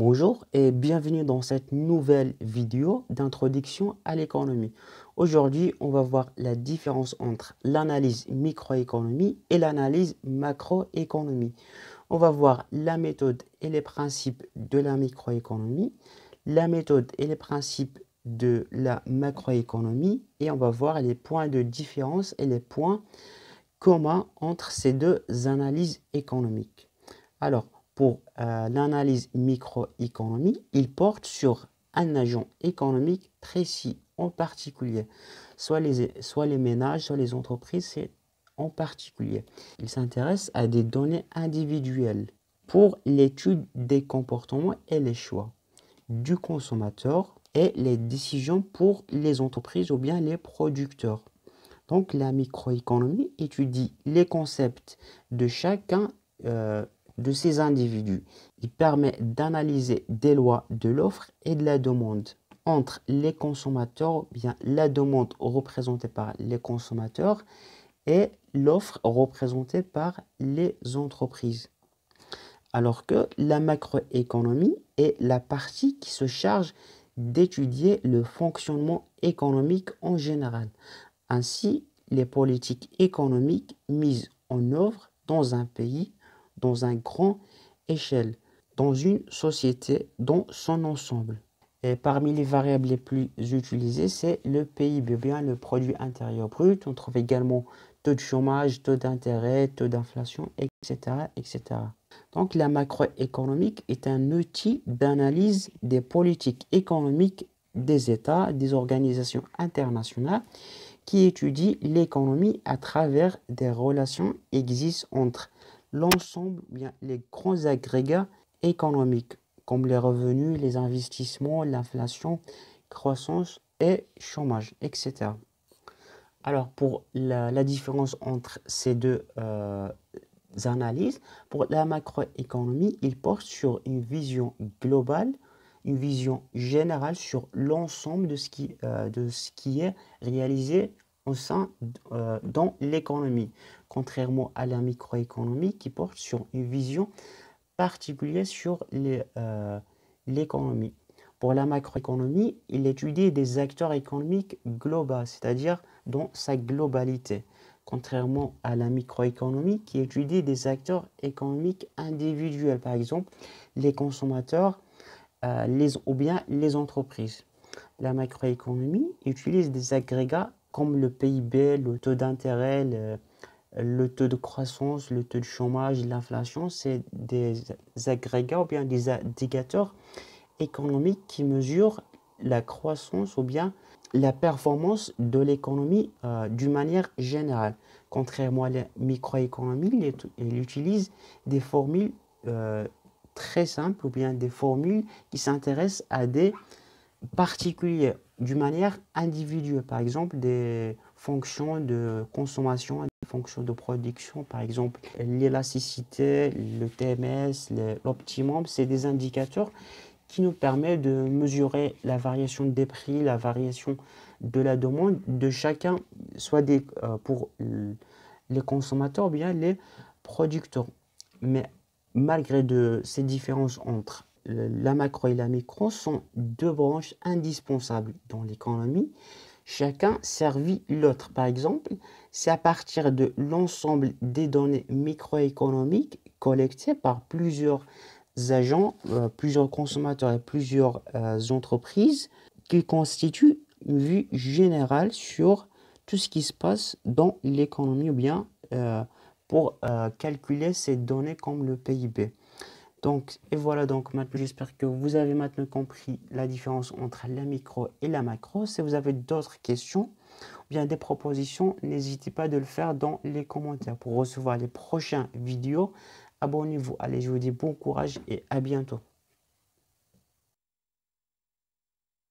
Bonjour et bienvenue dans cette nouvelle vidéo d'introduction à l'économie. Aujourd'hui, on va voir la différence entre l'analyse microéconomie et l'analyse macroéconomie. On va voir la méthode et les principes de la microéconomie, la méthode et les principes de la macroéconomie et on va voir les points de différence et les points communs entre ces deux analyses économiques. Alors, pour l'analyse microéconomie, il porte sur un agent économique précis, en particulier, soit les ménages, soit les entreprises, c'est en particulier. Il s'intéresse à des données individuelles pour l'étude des comportements et les choix du consommateur et les décisions pour les entreprises ou bien les producteurs. Donc, la microéconomie étudie les concepts de chacun de ces individus. Il permet d'analyser des lois de l'offre et de la demande entre les consommateurs, bien la demande représentée par les consommateurs et l'offre représentée par les entreprises. Alors que la macroéconomie est la partie qui se charge d'étudier le fonctionnement économique en général. Ainsi, les politiques économiques mises en œuvre dans un pays, dans une grande échelle, dans une société, dans son ensemble. Et parmi les variables les plus utilisées, c'est le PIB, bien le produit intérieur brut. On trouve également taux de chômage, taux d'intérêt, taux d'inflation, etc., etc. Donc, la macroéconomique est un outil d'analyse des politiques économiques des États, des organisations internationales qui étudie l'économie à travers des relations existent entre l'ensemble, bien les grands agrégats économiques, comme les revenus, les investissements, l'inflation, croissance et chômage, etc. Alors, pour la différence entre ces deux analyses, pour la macroéconomie, il porte sur une vision globale, une vision générale sur l'ensemble de ce qui est réalisé au sein dans l'économie, contrairement à la microéconomie qui porte sur une vision particulière sur l'économie. Pour la macroéconomie, il étudie des acteurs économiques globaux, c'est-à-dire dans sa globalité, contrairement à la microéconomie qui étudie des acteurs économiques individuels, par exemple les consommateurs ou bien les entreprises. La macroéconomie utilise des agrégats comme le PIB, le taux d'intérêt, le taux de croissance, le taux de chômage, l'inflation. C'est des agrégats ou bien des indicateurs économiques qui mesurent la croissance ou bien la performance de l'économie d'une manière générale. Contrairement à la microéconomie, il utilise des formules très simples ou bien des formules qui s'intéressent à des particuliers d'une manière individuelle. Par exemple, des fonctions de consommation, des fonctions de production, par exemple l'élasticité, le TMS, l'optimum, c'est des indicateurs qui nous permettent de mesurer la variation des prix, la variation de la demande de chacun, soit pour les consommateurs ou bien les producteurs. Mais malgré ces différences entre la macro et la micro sont deux branches indispensables dans l'économie. Chacun servit l'autre. Par exemple, c'est à partir de l'ensemble des données microéconomiques collectées par plusieurs agents, plusieurs consommateurs et plusieurs entreprises qui constituent une vue générale sur tout ce qui se passe dans l'économie ou bien pour calculer ces données comme le PIB. Donc, et voilà, donc maintenant, j'espère que vous avez maintenant compris la différence entre la micro et la macro. Si vous avez d'autres questions ou bien des propositions, n'hésitez pas de le faire dans les commentaires. Pour recevoir les prochaines vidéos, abonnez-vous. Allez, je vous dis bon courage et à bientôt.